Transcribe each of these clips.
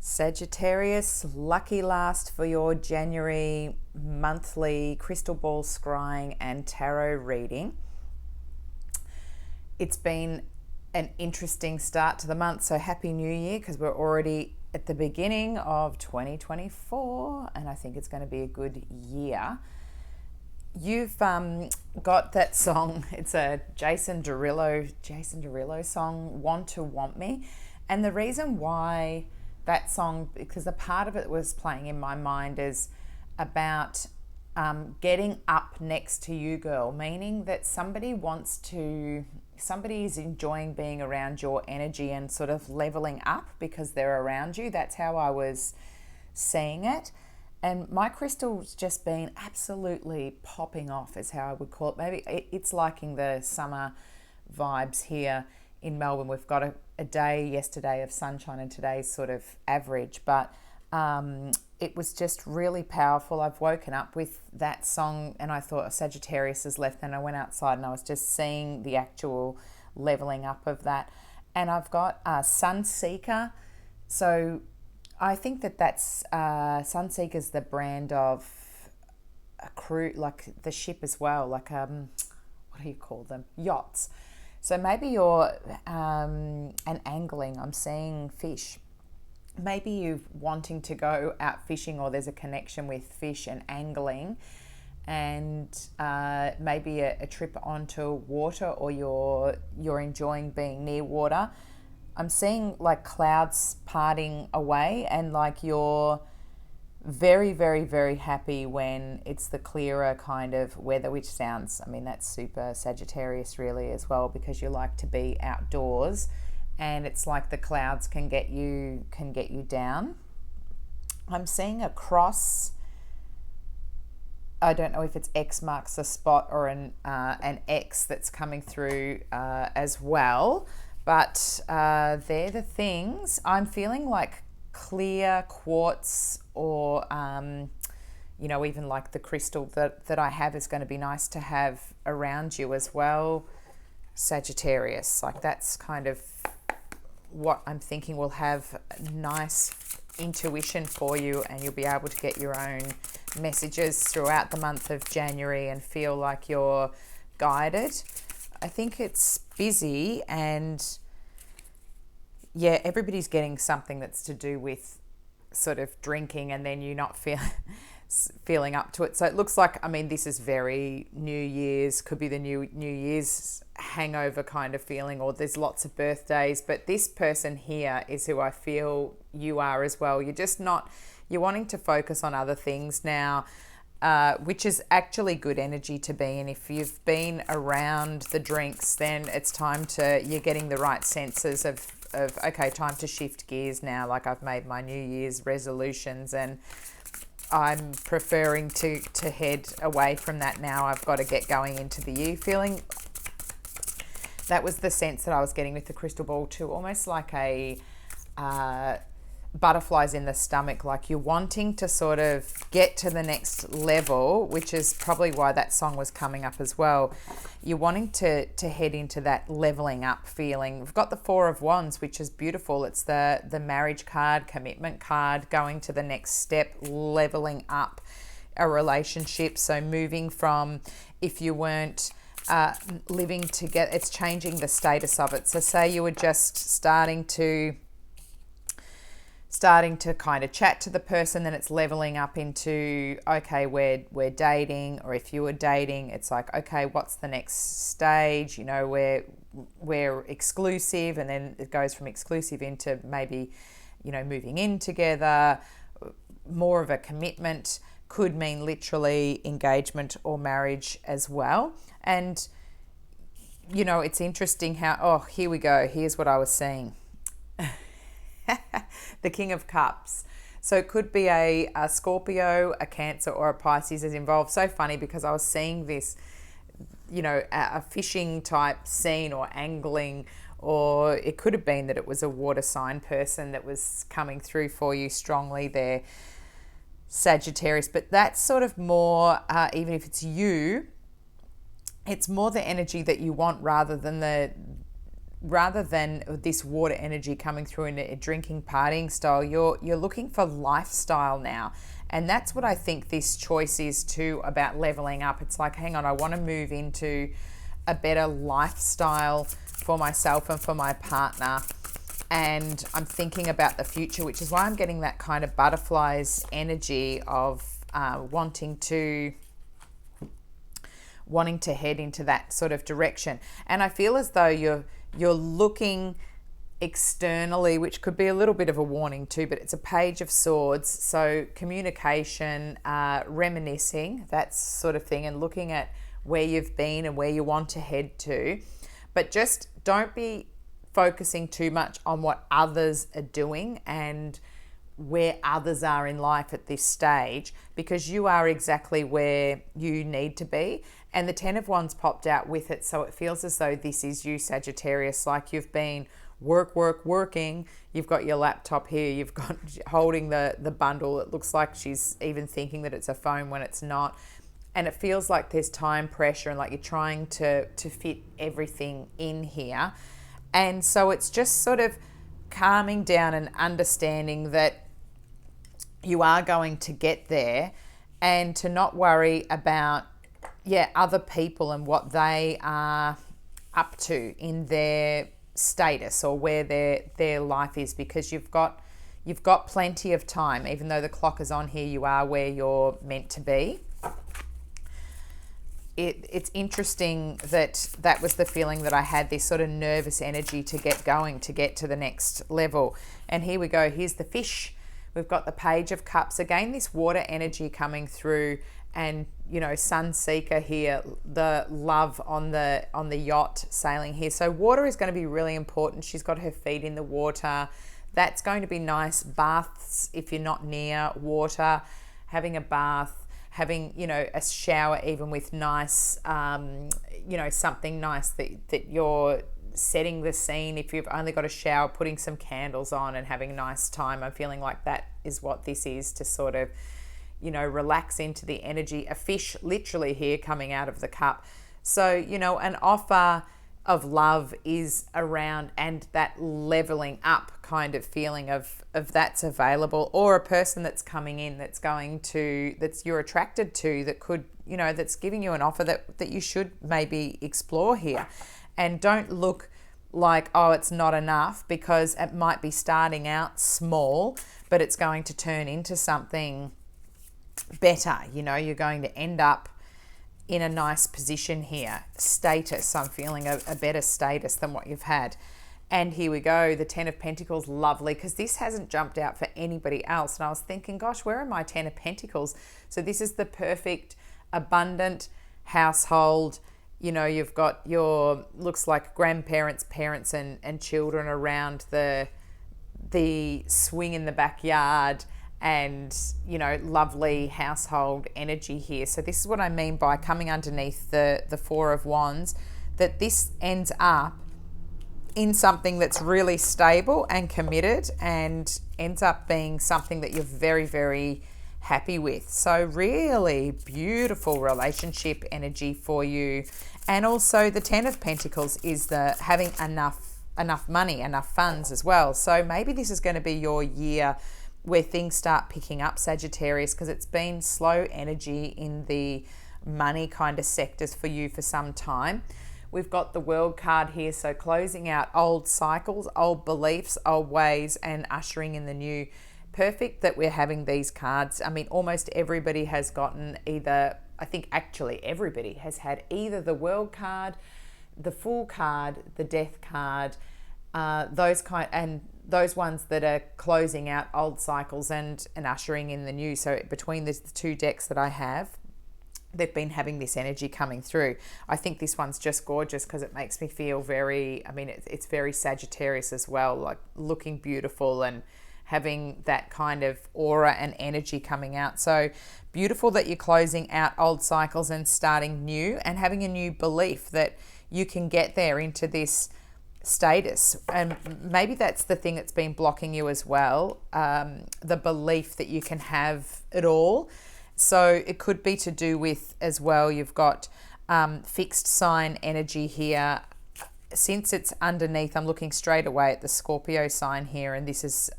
Sagittarius, lucky last for your January monthly crystal ball scrying and tarot reading. It's been an interesting start to the month, so Happy New Year, because we're already at the beginning of 2024 and I think it's going to be a good year. You've got that song, it's a Jason Derulo song, Want to Want Me, and the reason why that song, because a part of it was playing in my mind, is about getting up next to you, girl, meaning that somebody is enjoying being around your energy and sort of leveling up because they're around you. That's how I was seeing it. And my crystal's just been absolutely popping off, is how I would call it. Maybe it's liking the summer vibes here in Melbourne. We've got a day yesterday of sunshine and today's sort of average, but it was just really powerful. I've woken up with that song and I thought Sagittarius has left, and I went outside and I was just seeing the actual leveling up of that. And I've got Sunseeker. So I think that's Sunseeker's the brand of a cruise, like the ship as well, like what do you call them? Yachts. So maybe you're an angling. I'm seeing fish. Maybe you're wanting to go out fishing, or there's a connection with fish and angling, and maybe a trip onto water, or you're enjoying being near water. I'm seeing like clouds parting away, and like you're very, very, very happy when it's the clearer kind of weather, which sounds, I mean, that's super Sagittarius really as well, because you like to be outdoors, and it's like the clouds can get you down. I'm seeing a cross. I don't know if it's X marks the spot or an X that's coming through as well. But they're the things. I'm feeling like clear quartz, or even like the crystal that I have is going to be nice to have around you as well, Sagittarius. Like that's kind of what I'm thinking will have nice intuition for you, and you'll be able to get your own messages throughout the month of January and feel like you're guided. I think it's busy, and yeah, everybody's getting something that's to do with sort of drinking, and then you're not feeling up to it. So it looks like, I mean, this is very New Year's, could be the New Year's hangover kind of feeling, or there's lots of birthdays, but this person here is who I feel you are as well. You're wanting to focus on other things now, which is actually good energy to be in. If you've been around the drinks, then it's time you're getting the right senses of okay, time to shift gears now. Like I've made my New Year's resolutions and I'm preferring to head away from that now. I've got to get going into the year feeling. That was the sense that I was getting with the crystal ball too, almost like a butterflies in the stomach, like you're wanting to sort of get to the next level, which is probably why that song was coming up as well. You're wanting to head into that leveling up feeling. We've got the Four of Wands, which is beautiful. It's the marriage card, commitment card, going to the next step, leveling up a relationship. So moving from, if you weren't living together, it's changing the status of it. So say you were just starting to kind of chat to the person, then it's leveling up into, okay, we're dating, or if you were dating, it's like, okay, what's the next stage? You know, we're exclusive, and then it goes from exclusive into maybe, moving in together. More of a commitment could mean literally engagement or marriage as well. And, it's interesting how, here we go. Here's what I was seeing. The King of Cups. So it could be a Scorpio, a Cancer, or a Pisces is involved. So funny, because I was seeing this, a fishing type scene or angling, or it could have been that it was a water sign person that was coming through for you strongly there, Sagittarius. But that's sort of more, even if it's you, it's more the energy that you want rather than rather than this water energy coming through in a drinking, partying style, you're looking for lifestyle now. And that's what I think this choice is too, about leveling up. It's like, hang on, I want to move into a better lifestyle for myself and for my partner. And I'm thinking about the future, which is why I'm getting that kind of butterflies energy of wanting to head into that sort of direction. And I feel as though you're looking externally, which could be a little bit of a warning too, but it's a Page of Swords. So communication, reminiscing, that sort of thing, and looking at where you've been and where you want to head to. But just don't be focusing too much on what others are doing and where others are in life at this stage, because you are exactly where you need to be. And the 10 of Wands popped out with it, so it feels as though this is you, Sagittarius, like you've been working. You've got your laptop here, you've got holding the bundle. It looks like she's even thinking that it's a phone when it's not. And it feels like there's time pressure and like you're trying to fit everything in here. And so it's just sort of calming down and understanding that you are going to get there, and to not worry about other people and what they are up to in their status or where their life is, because you've got plenty of time. Even though the clock is on here, you are where you're meant to be. It's interesting that was the feeling that I had, this sort of nervous energy to get going, to get to the next level. And here we go. Here's the Fish. We've got the Page of Cups. Again, this water energy coming through, and, you know, Sunseeker here, the love on the yacht sailing here. So water is going to be really important. She's got her feet in the water. That's going to be nice. Baths, if you're not near water, having a bath, having, you know, a shower, even with nice, you know, something nice that you're setting the scene. If you've only got a shower, putting some candles on and having a nice time. I'm feeling like that is what this is, to sort of, you know, relax into the energy. A fish literally here coming out of the cup. So, you know, an offer of love is around, and that leveling up kind of feeling of that's available, or a person that's coming in that's you're attracted to, that could, you know, that's giving you an offer that you should maybe explore here. And don't look like, oh, it's not enough, because it might be starting out small, but it's going to turn into something better. You know, you're going to end up in a nice position here. Status, I'm feeling a better status than what you've had. And here we go, the 10 of Pentacles, lovely, because this hasn't jumped out for anybody else. And I was thinking, gosh, where are my 10 of Pentacles? So this is the perfect, abundant household. You know, you've got your, looks like grandparents, parents and children around the swing in the backyard, and, you know, lovely household energy here. So this is what I mean by coming underneath the Four of Wands, that this ends up in something that's really stable and committed, and ends up being something that you're very, very happy with. So really beautiful relationship energy for you. And also the 10 of Pentacles is the having enough money, enough funds as well. So maybe this is going to be your year where things start picking up, Sagittarius, because it's been slow energy in the money kind of sectors for you for some time. We've got the World card here, so closing out old cycles, old beliefs, old ways, and ushering in the new. Perfect that we're having these cards. I mean, almost everybody has gotten either, I think actually everybody has had either the World card, the Fool card, the Death card, those ones that are closing out old cycles and ushering in the new. So between the two decks that I have, they've been having this energy coming through. I think this one's just gorgeous because it makes me feel very, I mean, it's very Sagittarius as well, like looking beautiful and having that kind of aura and energy coming out. So beautiful that you're closing out old cycles and starting new, and having a new belief that you can get there into this status. And maybe that's the thing that's been blocking you as well, the belief that you can have it all. So it could be to do with as well, you've got fixed sign energy here. since it's underneath, I'm looking straight away at the Scorpio sign here, and this is,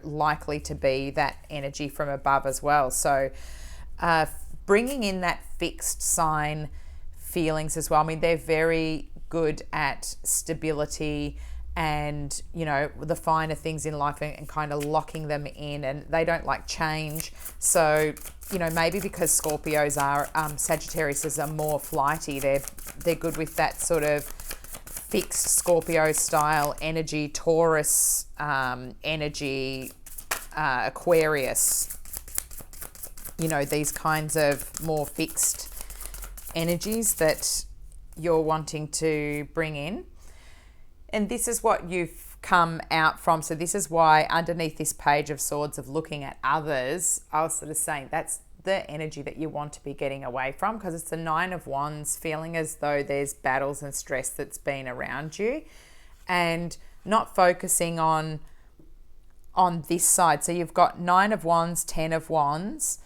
likely to be that energy from above as well. So bringing in that fixed sign feelings as well. I mean, they're very good at stability and, the finer things in life, and kind of locking them in, and they don't like change. So, maybe because Scorpios are, Sagittarius are more flighty, they're good with that sort of fixed Scorpio style energy, Taurus energy, Aquarius, these kinds of more fixed energies that you're wanting to bring in. And this is what you've come out from. So this is why underneath this Page of Swords of looking at others, I was sort of saying that's the energy that you want to be getting away from, because it's the Nine of Wands, feeling as though there's battles and stress that's been around you, and not focusing on this side. So you've got Nine of Wands, Ten of Wands,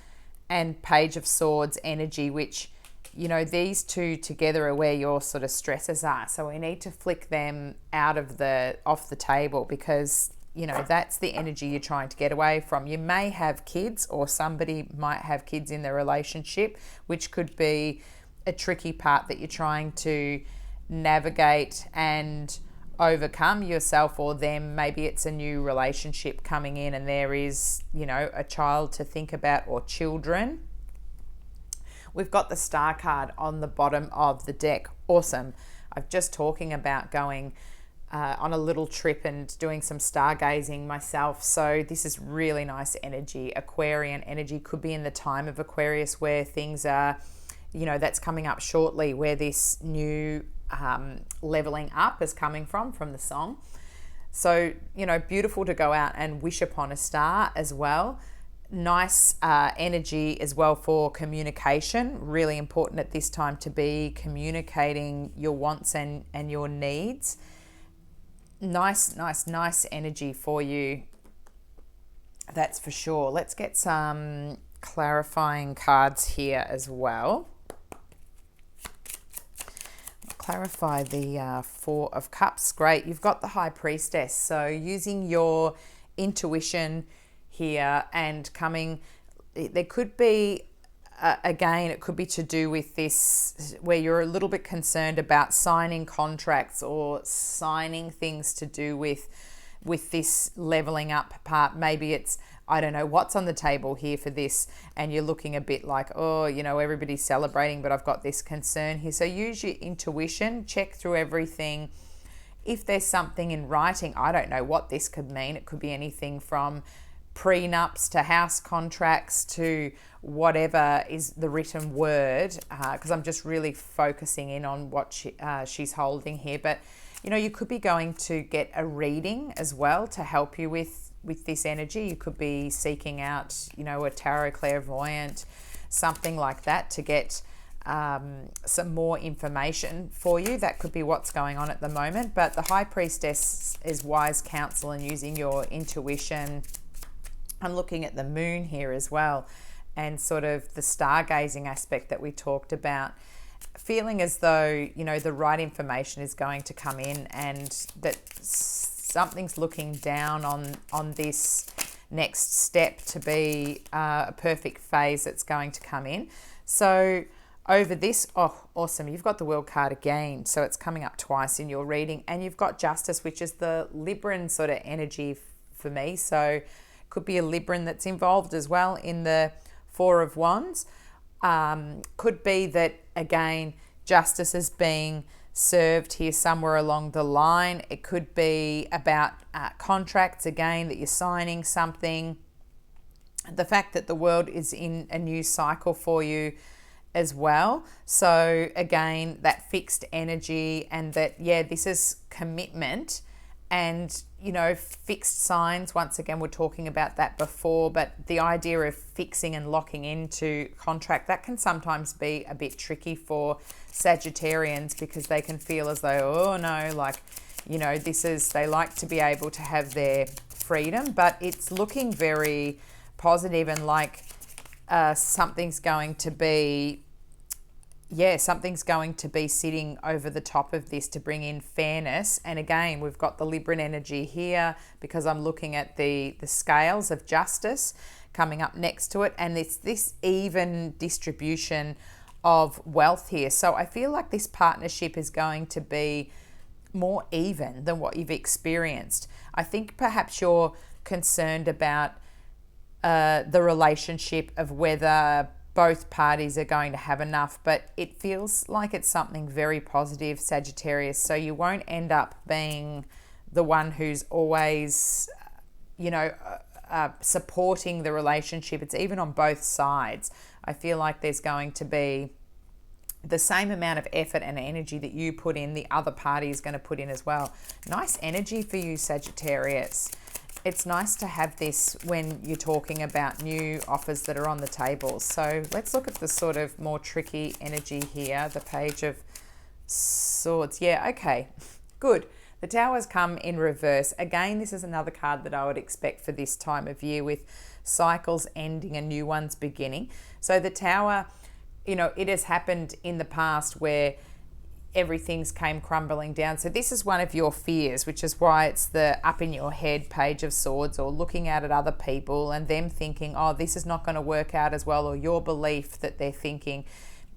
and Page of Swords energy, which, these two together are where your sort of stresses are. So we need to flick them off the table, because, that's the energy you're trying to get away from. You may have kids, or somebody might have kids in the relationship, which could be a tricky part that you're trying to navigate and overcome yourself or them. Maybe it's a new relationship coming in and there is, a child to think about, or children. We've got the Star card on the bottom of the deck. Awesome. I'm just talking about going on a little trip and doing some stargazing myself. So this is really nice energy. Aquarian energy, could be in the time of Aquarius where things are, that's coming up shortly, where this new leveling up is coming from the song. So, beautiful to go out and wish upon a star as well. Nice energy as well for communication. Really important at this time to be communicating your wants and your needs. Nice energy for you. That's for sure. Let's get some clarifying cards here as well. Clarify the Four of Cups. Great. You've got the High Priestess. So using your intuition here and there could be, again, it could be to do with this, where you're a little bit concerned about signing contracts or signing things to do with this leveling up part. Maybe it's, I don't know what's on the table here for this, and you're looking a bit like, everybody's celebrating, but I've got this concern here. So use your intuition, check through everything. If there's something in writing, I don't know what this could mean. It could be anything from prenups to house contracts to whatever is the written word, because I'm just really focusing in on what she's holding here. But you could be going to get a reading as well to help you with this energy. You could be seeking out a tarot clairvoyant, something like that, to get some more information for you. That could be what's going on at the moment. But the High Priestess is wise counsel and using your intuition. I'm looking at the moon here as well, and sort of the stargazing aspect that we talked about, feeling as though, the right information is going to come in, and that something's looking down on this next step to be a perfect phase that's going to come in. So over this, awesome, you've got the World card again, so it's coming up twice in your reading, and you've got Justice, which is the Libran sort of energy for me. So could be a Libran that's involved as well in the Four of Wands. Could be that, again, justice is being served here somewhere along the line. It could be about contracts, again, that you're signing something. The fact that the world is in a new cycle for you as well. So again, that fixed energy, and that, this is commitment. And, fixed signs, once again, we're talking about that before, but the idea of fixing and locking into contract, that can sometimes be a bit tricky for Sagittarians, because they can feel as though, they like to be able to have their freedom, but it's looking very positive and like something's going to be, yeah, something's going to be sitting over the top of this to bring in fairness. And again, we've got the Libran energy here because I'm looking at the scales of justice coming up next to it. And it's this even distribution of wealth here. So I feel like this partnership is going to be more even than what you've experienced. I think perhaps you're concerned about the relationship of whether both parties are going to have enough, but it feels like it's something very positive, Sagittarius. So you won't end up being the one who's always, supporting the relationship. It's even on both sides. I feel like there's going to be the same amount of effort and energy that you put in, the other party is going to put in as well. Nice energy for you, Sagittarius. It's nice to have this when you're talking about new offers that are on the table. So let's look at the sort of more tricky energy here, the Page of Swords. Yeah, okay, good. The Tower's come in reverse. Again, this is another card that I would expect for this time of year, with cycles ending and new ones beginning. So the Tower, it has happened in the past where everything's came crumbling down. So this is one of your fears, which is why it's the up in your head Page of Swords, or looking out at other people and them thinking, oh, this is not going to work out as well, or your belief that they're thinking,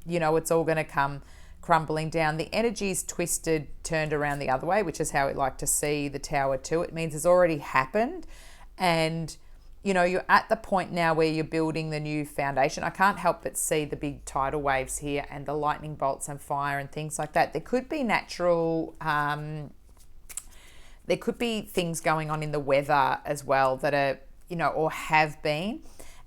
it's all going to come crumbling down. The energy is twisted, turned around the other way, which is how we like to see the Tower too. It means it's already happened, and you're at the point now where you're building the new foundation. I can't help but see the big tidal waves here and the lightning bolts and fire and things like that. There could be natural, there could be things going on in the weather as well that are, or have been,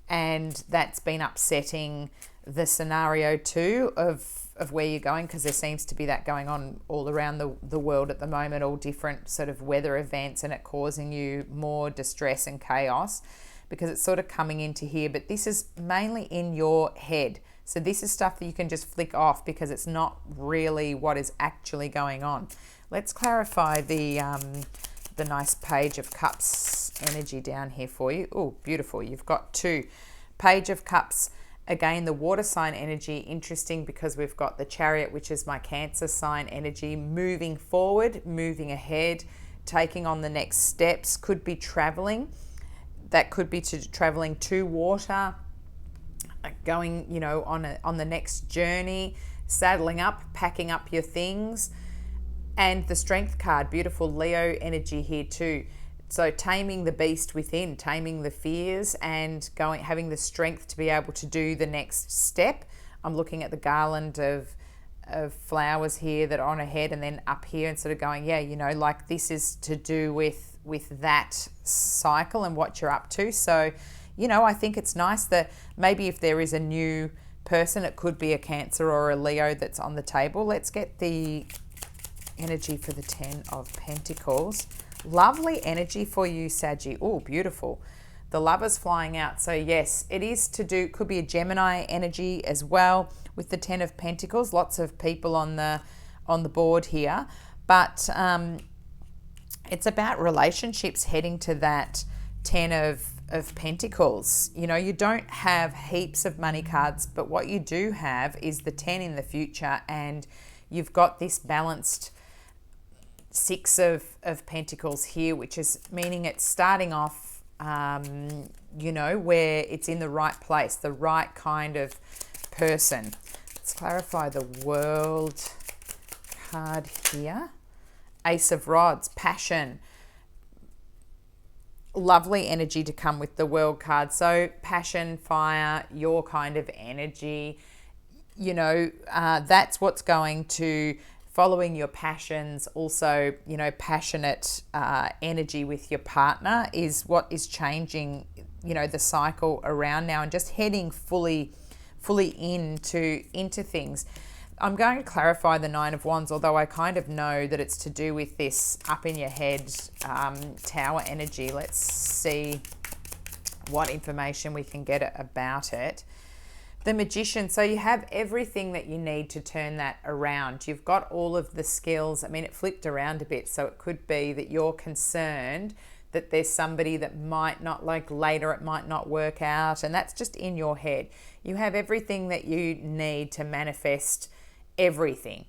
and that's been upsetting the scenario too of where you're going, because there seems to be that going on all around the world at the moment, all different sort of weather events, and it causing you more distress and chaos because it's sort of coming into here. But this is mainly in your head. So this is stuff that you can just flick off because it's not really what is actually going on. Let's clarify the nice Page of Cups energy down here for you. Oh, beautiful. You've got two. Page of Cups. Again, the water sign energy, interesting because we've got the Chariot, which is my Cancer sign energy, moving forward, moving ahead, taking on the next steps. Could be traveling. That could be traveling to water, going, on the next journey, saddling up, packing up your things. And the Strength card, beautiful Leo energy here too. So taming the beast within, taming the fears, and having the strength to be able to do the next step. I'm looking at the garland of flowers here that are on ahead and then up here, and sort of going, like this is to do with that cycle and what you're up to. So, I think it's nice that maybe if there is a new person, it could be a Cancer or a Leo that's on the table. Let's get the energy for the 10 of Pentacles. Lovely energy for you, Saggy. Oh, beautiful. The Lover's flying out. So yes, it is to do, could be a Gemini energy as well with the 10 of Pentacles. Lots of people on the board here, but it's about relationships heading to that 10 of Pentacles. You don't have heaps of money cards, but what you do have is the 10 in the future, and you've got this balanced 6 of Pentacles here, which is meaning it's starting off, where it's in the right place, the right kind of person. Let's clarify the World card here. Ace of Rods, passion. Lovely energy to come with the World card. So passion, fire, your kind of energy, that's what's going to, following your passions, also, passionate energy with your partner is what is changing, the cycle around now, and just heading fully into things. I'm going to clarify the 9 of Wands, although I kind of know that it's to do with this up in your head Tower energy. Let's see what information we can get about it. The Magician. So you have everything that you need to turn that around. You've got all of the skills. I mean, it flipped around a bit, so it could be that you're concerned that there's somebody that might not, like later it might not work out, and that's just in your head. You have everything that you need to manifest everything.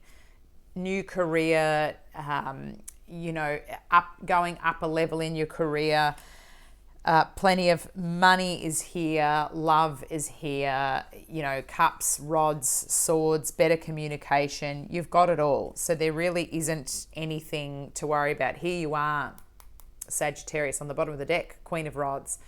New career, going up a level in your career. Plenty of money is here, love is here, cups, rods, swords, better communication. You've got it all. So there really isn't anything to worry about. Here you are, Sagittarius, on the bottom of the deck, Queen of Rods.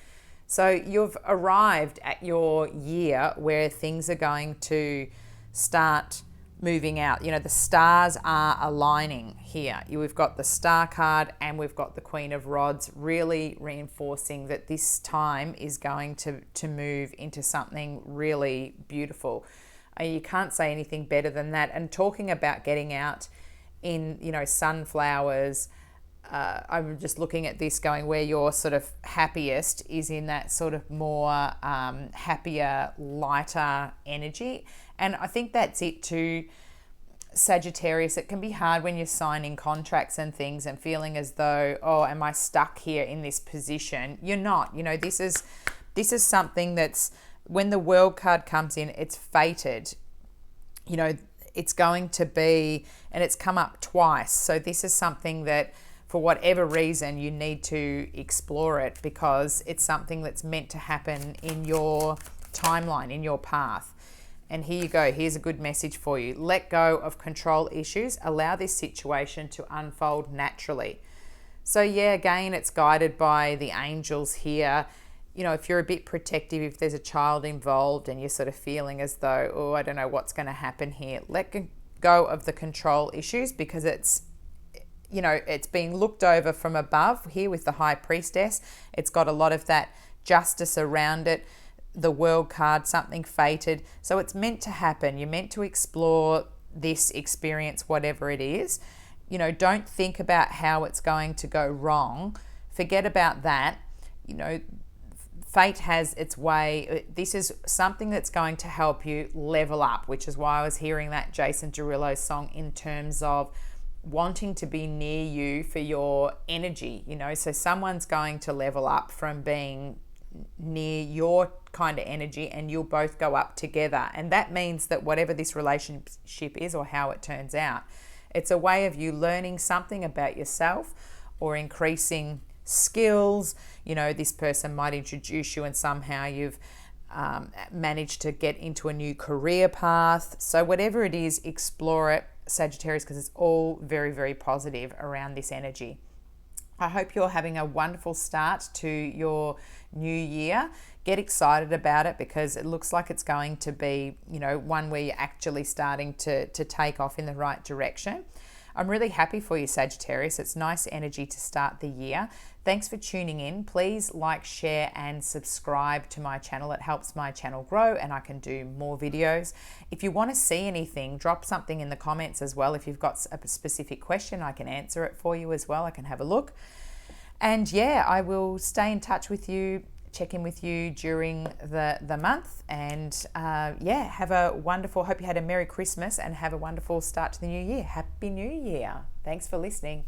So you've arrived at your year where things are going to start moving out. The stars are aligning here. We've got the Star card and we've got the Queen of Rods, really reinforcing that this time is going to move into something really beautiful. You can't say anything better than that. And talking about getting out in, sunflowers, I'm just looking at this going, where you're sort of happiest is in that sort of more happier, lighter energy. And I think that's it too, Sagittarius. It can be hard when you're signing contracts and things and feeling as though, oh, am I stuck here in this position? You're not. This is something that's, when the World card comes in, it's fated. It's going to be, and it's come up twice. So this is something that, for whatever reason, you need to explore it, because it's something that's meant to happen in your timeline, in your path. And here you go. Here's a good message for you. Let go of control issues. Allow this situation to unfold naturally. So yeah, again, it's guided by the angels here. If you're a bit protective, if there's a child involved and you're sort of feeling as though, oh, I don't know what's going to happen here, let go of the control issues, because it's being looked over from above here with the High Priestess. It's got a lot of that justice around it. The World card, something fated. So it's meant to happen. You're meant to explore this experience, whatever it is. Don't think about how it's going to go wrong. Forget about that. Fate has its way. This is something that's going to help you level up, which is why I was hearing that Jason Derulo song in terms of wanting to be near you for your energy. So someone's going to level up from being near your kind of energy, and you'll both go up together. And that means that whatever this relationship is, or how it turns out, it's a way of you learning something about yourself or increasing skills. This person might introduce you and somehow you've managed to get into a new career path. So whatever it is, explore it, Sagittarius, because it's all very, very positive around this energy. I hope you're having a wonderful start to your new year. Get excited about it, because it looks like it's going to be, one where you're actually starting to take off in the right direction. I'm really happy for you, Sagittarius. It's nice energy to start the year. Thanks for tuning in. Please like, share, and subscribe to my channel. It helps my channel grow and I can do more videos. If you want to see anything, drop something in the comments as well. If you've got a specific question, I can answer it for you as well. I can have a look. And yeah, I will stay in touch with you, check in with you during the month. And yeah, have a wonderful, hope you had a Merry Christmas and have a wonderful start to the new year. Happy New Year. Thanks for listening.